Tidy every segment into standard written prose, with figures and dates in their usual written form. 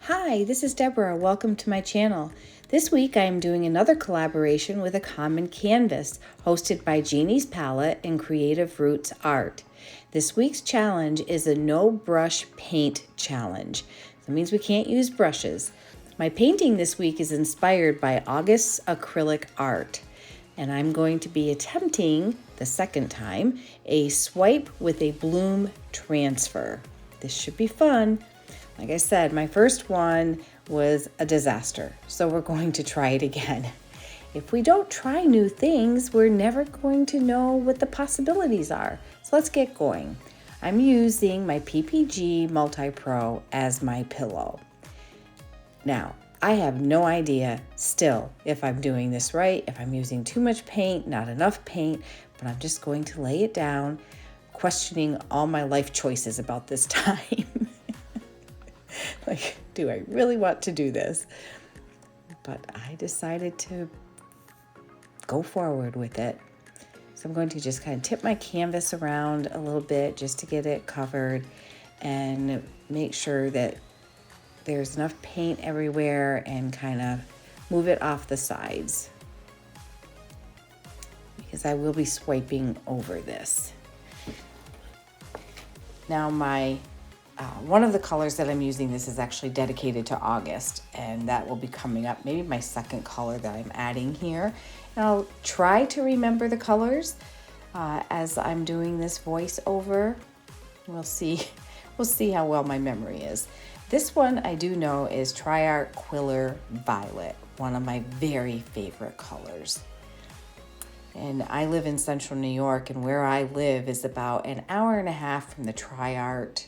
Hi, this is Deborah. Welcome to my channel. This week I am doing another collaboration with a common canvas hosted by Jeannie's Palette and Creative Roots Art. This week's challenge is a no brush paint challenge. That means we can't use brushes. My painting this week is inspired by August's acrylic art, and I'm going to be attempting, the second time, a swipe with a bloom transfer. This should be fun. Like I said, my first one was a disaster, so we're going to try it again. If we don't try new things, we're never going to know what the possibilities are. So let's get going. I'm using my PPG Multi-Pro as my pillow. Now, I have no idea still if I'm doing this right, if I'm using too much paint, not enough paint, but I'm just going to lay it down, questioning all my life choices about this time. Like, do I really want to do this? But I decided to go forward with it. So I'm going to just kind of tip my canvas around a little bit just to get it covered and make sure that there's enough paint everywhere and kind of move it off the sides, because I will be swiping over this. Now one of the colors that I'm using, this is actually dedicated to August, and that will be coming up, maybe my second color that I'm adding here. And I'll try to remember the colors as I'm doing this voiceover. We'll see how well my memory is. This one I do know is TriArt Quiller Violet, one of my very favorite colors. And I live in central New York, and where I live is about an hour and a half from the TriArt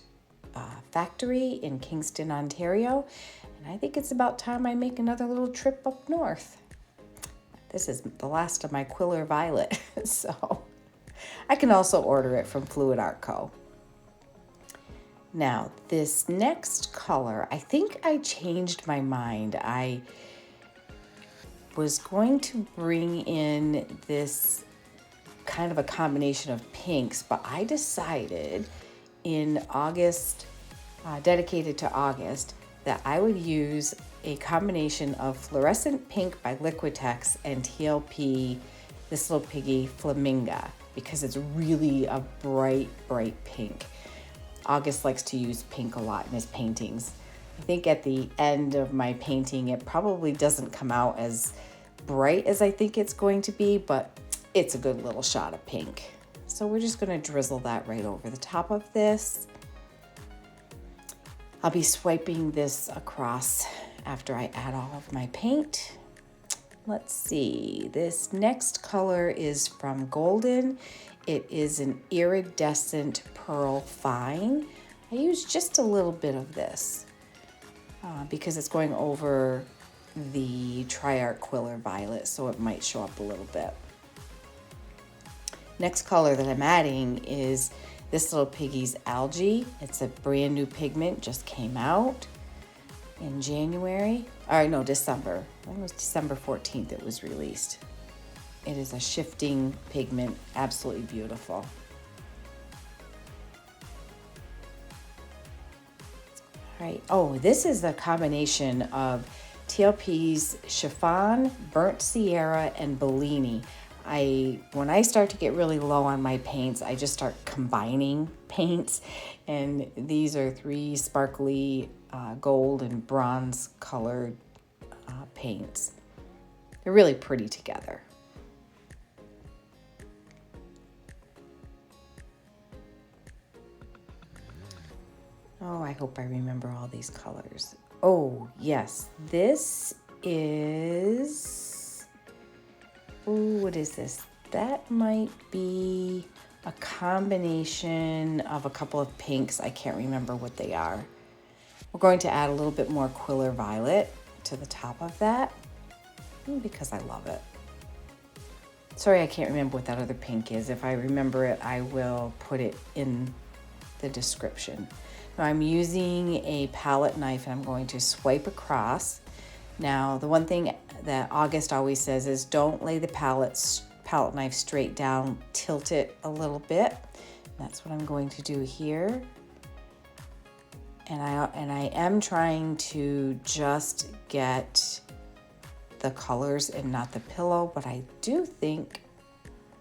factory in Kingston, Ontario. And I think it's about time I make another little trip up north. This is the last of my Quiller Violet, so I can also order it from Fluid Art Co. Now, this next color, I think I changed my mind. I was going to bring in this kind of a combination of pinks, but I decided in August, dedicated to August, that I would use a combination of Fluorescent Pink by Liquitex and TLP, this little piggy, Flaminge, because it's really a bright, bright pink. August likes to use pink a lot in his paintings. I think at the end of my painting, it probably doesn't come out as bright as I think it's going to be, but it's a good little shot of pink. So we're just going to drizzle that right over the top of this. I'll be swiping this across after I add all of my paint. Let's see, this next color is from Golden. It is an Iridescent Pearl Fine. I use just a little bit of this because it's going over the TriArt Quiller Violet, so it might show up a little bit. Next color that I'm adding is this little piggy's Algae. It's a brand new pigment, just came out in January. December. I think it was December 14th it was released. It is a shifting pigment, absolutely beautiful. All right, this is a combination of TLP's Chiffon, Burnt Sierra, and Bellini. When I start to get really low on my paints, I just start combining paints, and these are three sparkly gold and bronze colored paints. They're really pretty together. Oh, I hope I remember all these colors. Oh, yes, this is, what is this? That might be a combination of a couple of pinks. I can't remember what they are. We're going to add a little bit more Quiller Violet to the top of that because I love it. Sorry, I can't remember what that other pink is. If I remember it, I will put it in the description. Now I'm using a palette knife and I'm going to swipe across. Now, the one thing that August always says is don't lay the palette knife straight down, tilt it a little bit. That's what I'm going to do here. And I am trying to just get the colors and not the pillow, but I do think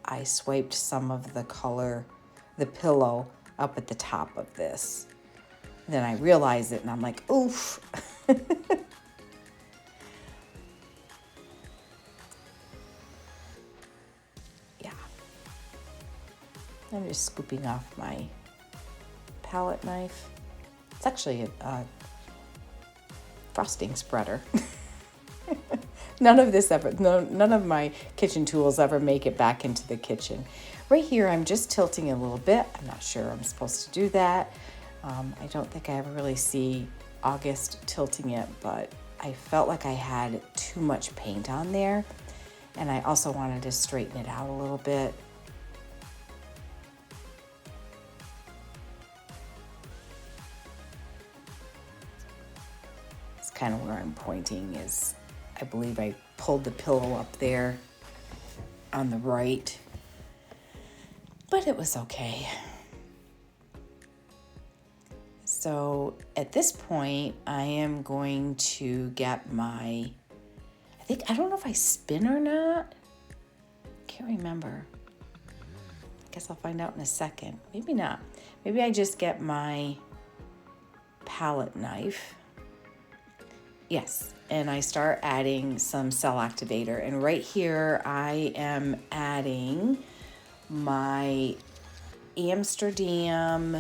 I swiped some of the pillow up at the top of this. Then I realize it and I'm like, oof. Yeah. I'm just scooping off my palette knife. It's actually a frosting spreader. None of my kitchen tools ever make it back into the kitchen. Right here, I'm just tilting a little bit. I'm not sure I'm supposed to do that. I don't think I ever really see August tilting it, but I felt like I had too much paint on there. And I also wanted to straighten it out a little bit. It's kind of where I'm pointing is, I believe I pulled the pillow up there on the right, but it was okay. So at this point, I am going to get I don't know if I spin or not. Can't remember. I guess I'll find out in a second. Maybe not. Maybe I just get my palette knife. Yes, and I start adding some cell activator. And right here, I am adding my Amsterdam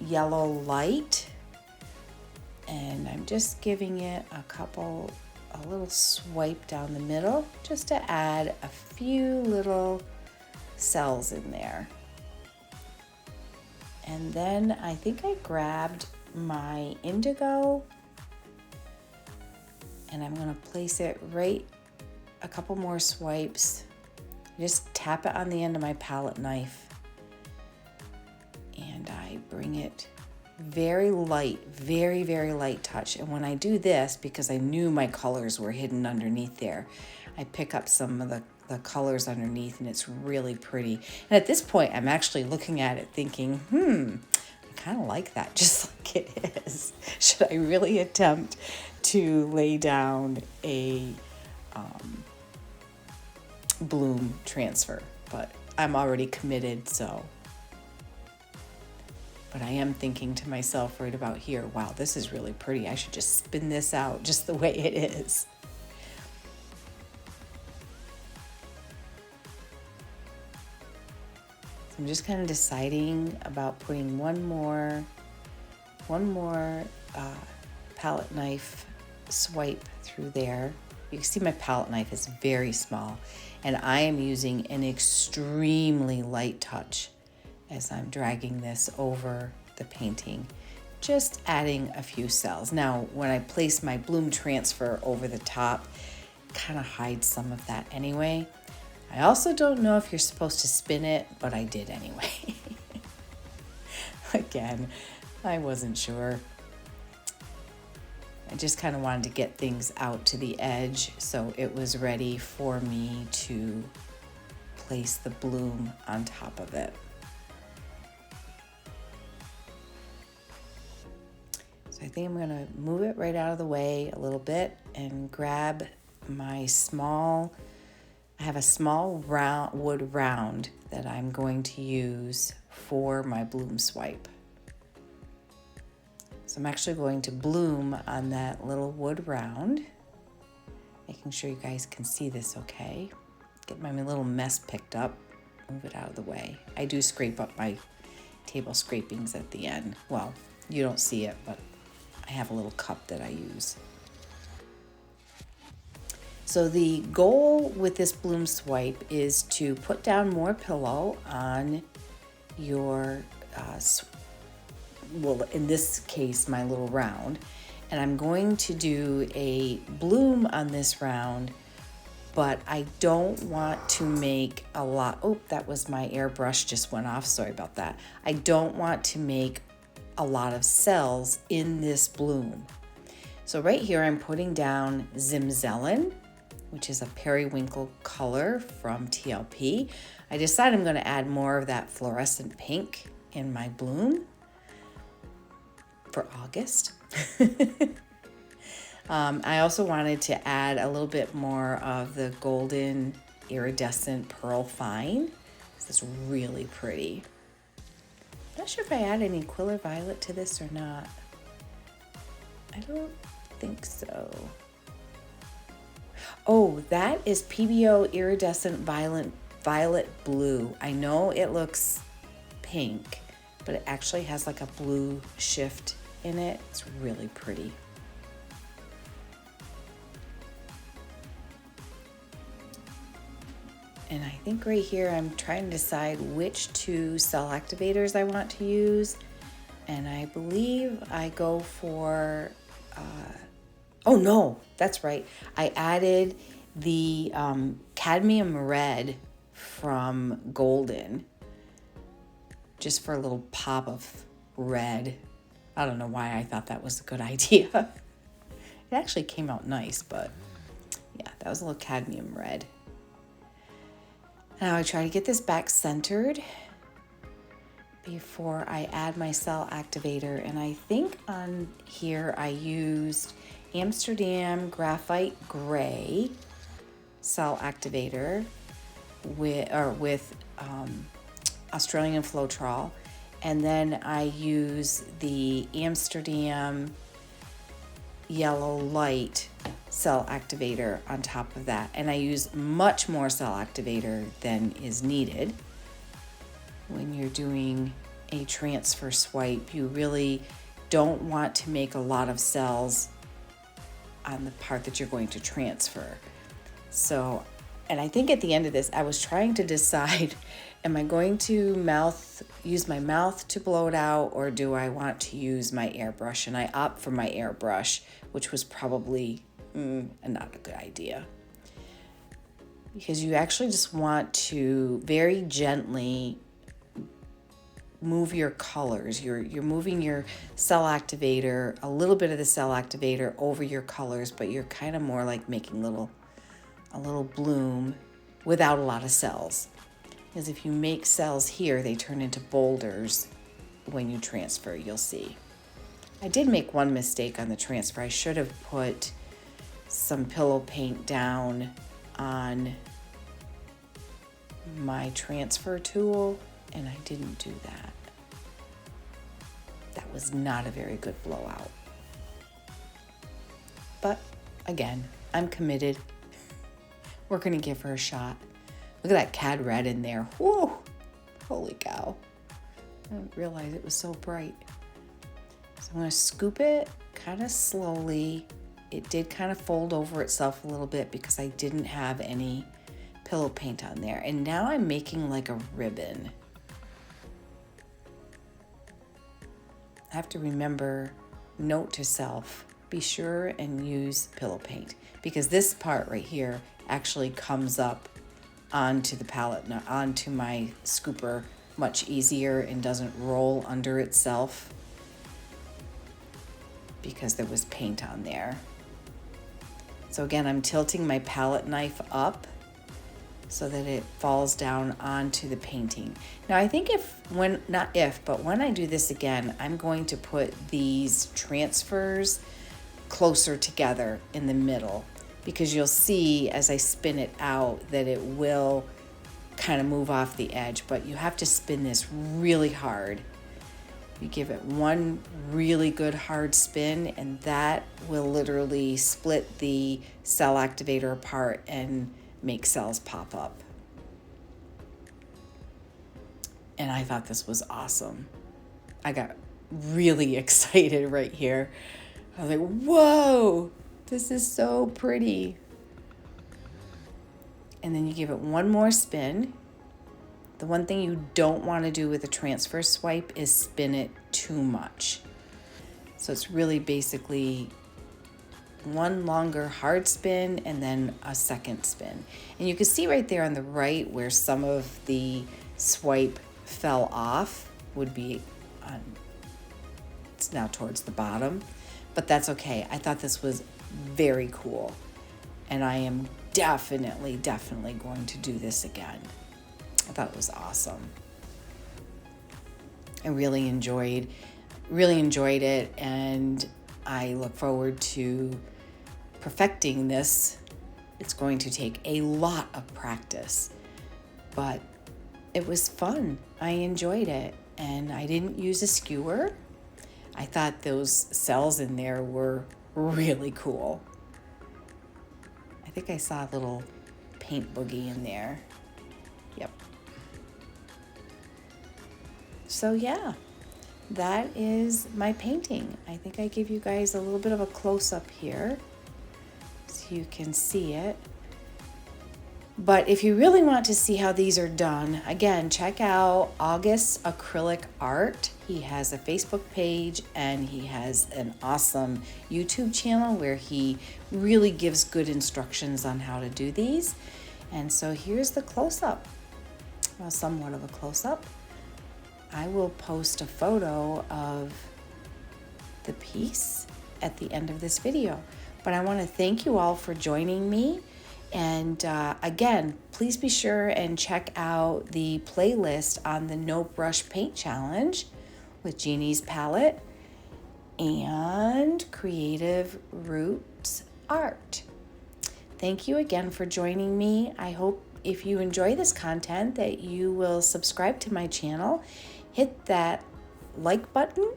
yellow light. And I'm just giving it a little swipe down the middle, just to add a few little cells in there. And then I think I grabbed my indigo, and I'm gonna place it right, a couple more swipes. Just tap it on the end of my palette knife. And I bring it very light, very, very light touch. And when I do this, because I knew my colors were hidden underneath there, I pick up some of the colors underneath, and it's really pretty. And at this point, I'm actually looking at it thinking, I kind of like that just like it is. Should I really attempt to lay down a bloom transfer? But I'm already committed, so. But I am thinking to myself right about here, wow, this is really pretty. I should just spin this out just the way it is. So I'm just kind of deciding about putting one more palette knife swipe through there. You can see my palette knife is very small, and I am using an extremely light touch as I'm dragging this over the painting, just adding a few cells. Now, when I place my bloom transfer over the top, kind of hides some of that anyway. I also don't know if you're supposed to spin it, but I did anyway. Again, I wasn't sure. I just kind of wanted to get things out to the edge so it was ready for me to place the bloom on top of it. I think I'm gonna move it right out of the way a little bit and grab my I have a small wood round that I'm going to use for my bloom swipe. So I'm actually going to bloom on that little wood round, making sure you guys can see this okay. Get my little mess picked up, move it out of the way. I do scrape up my table scrapings at the end. Well, you don't see it, but I have a little cup that I use. So the goal with this bloom swipe is to put down more pillow on your, well, in this case, my little round. And I'm going to do a bloom on this round, but I don't want to make a lot. Oh, that was my airbrush just went off. Sorry about that. I don't want to make a lot of cells in this bloom. So right here, I'm putting down Zimzellin, which is a periwinkle color from TLP. I decided I'm going to add more of that fluorescent pink in my bloom. for August. I also wanted to add a little bit more of the Golden Iridescent Pearl Fine. This is really pretty. I'm not sure if I add any Quiller Violet to this or not. I don't think so. Oh, that is Pebeo Iridescent Violet Blue. I know it looks pink, but it actually has like a blue shift in it. It's really pretty. And I think right here I'm trying to decide which two cell activators I want to use. And I believe I go for, oh no, that's right. I added the Cadmium Red from Golden, just for a little pop of red. I don't know why I thought that was a good idea. It actually came out nice, but yeah, that was a little Cadmium Red. Now I try to get this back centered before I add my cell activator. And I think on here I used Amsterdam Graphite Gray cell activator with Australian Floetrol. And then I use the Amsterdam Yellow Light cell activator on top of that. And I use much more cell activator than is needed. When you're doing a transfer swipe, you really don't want to make a lot of cells on the part that you're going to transfer. So, and I think at the end of this, I was trying to decide, am I going to use my mouth to blow it out, or do I want to use my airbrush? And I opt for my airbrush, which was probably not a good idea, because you actually just want to very gently move your colors. You're moving your cell activator, a little bit of the cell activator over your colors, but you're kind of more like making a little bloom without a lot of cells. Because if you make cells here, they turn into boulders when you transfer, you'll see. I did make one mistake on the transfer. I should have put some pillow paint down on my transfer tool, and I didn't do that. That was not a very good blowout. But again, I'm committed. We're gonna give her a shot. Look at that Cad Red in there. Whoa, holy cow. I didn't realize it was so bright. So I'm gonna scoop it kind of slowly. It did kind of fold over itself a little bit because I didn't have any pillow paint on there. And now I'm making like a ribbon. I have to remember, note to self, be sure and use pillow paint, because this part right here actually comes up onto the palette, onto my scooper much easier, and doesn't roll under itself because there was paint on there. So again, I'm tilting my palette knife up so that it falls down onto the painting. Now I think when I do this again, I'm going to put these transfers closer together in the middle, because you'll see as I spin it out that it will kind of move off the edge, but you have to spin this really hard. You give it one really good hard spin, and that will literally split the cell activator apart and make cells pop up. And I thought this was awesome. I got really excited right here. I was like, whoa, this is so pretty. And then you give it one more spin. The one thing you don't want to do with a transfer swipe is spin it too much. So it's really basically one longer hard spin and then a second spin. And you can see right there on the right where some of the swipe fell off would be on, it's now towards the bottom, but that's okay. I thought this was very cool, and I am definitely going to do this again. I thought it was awesome. I really enjoyed really enjoyed it, and I look forward to perfecting this. It's going to take a lot of practice, but it was fun. I enjoyed it, and I didn't use a skewer. I thought those cells in there were really cool. I think I saw a little paint boogie in there. Yep. So yeah, that is my painting. I think I give you guys a little bit of a close-up here so you can see it. But if you really want to see how these are done, again, check out August's Acrylic Art. He has a Facebook page and he has an awesome YouTube channel where he really gives good instructions on how to do these. And so here's the close-up, well, somewhat of a close-up. I will post a photo of the piece at the end of this video. But I want to thank you all for joining me. And again, please be sure and check out the playlist on the No Brush Paint Challenge with Jeannie's palette and Creative Roots Art. Thank you again for joining me. I hope if you enjoy this content that you will subscribe to my channel, hit that like button,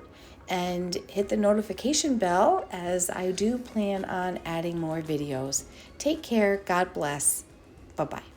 and hit the notification bell, as I do plan on adding more videos. Take care. God bless. Bye-bye.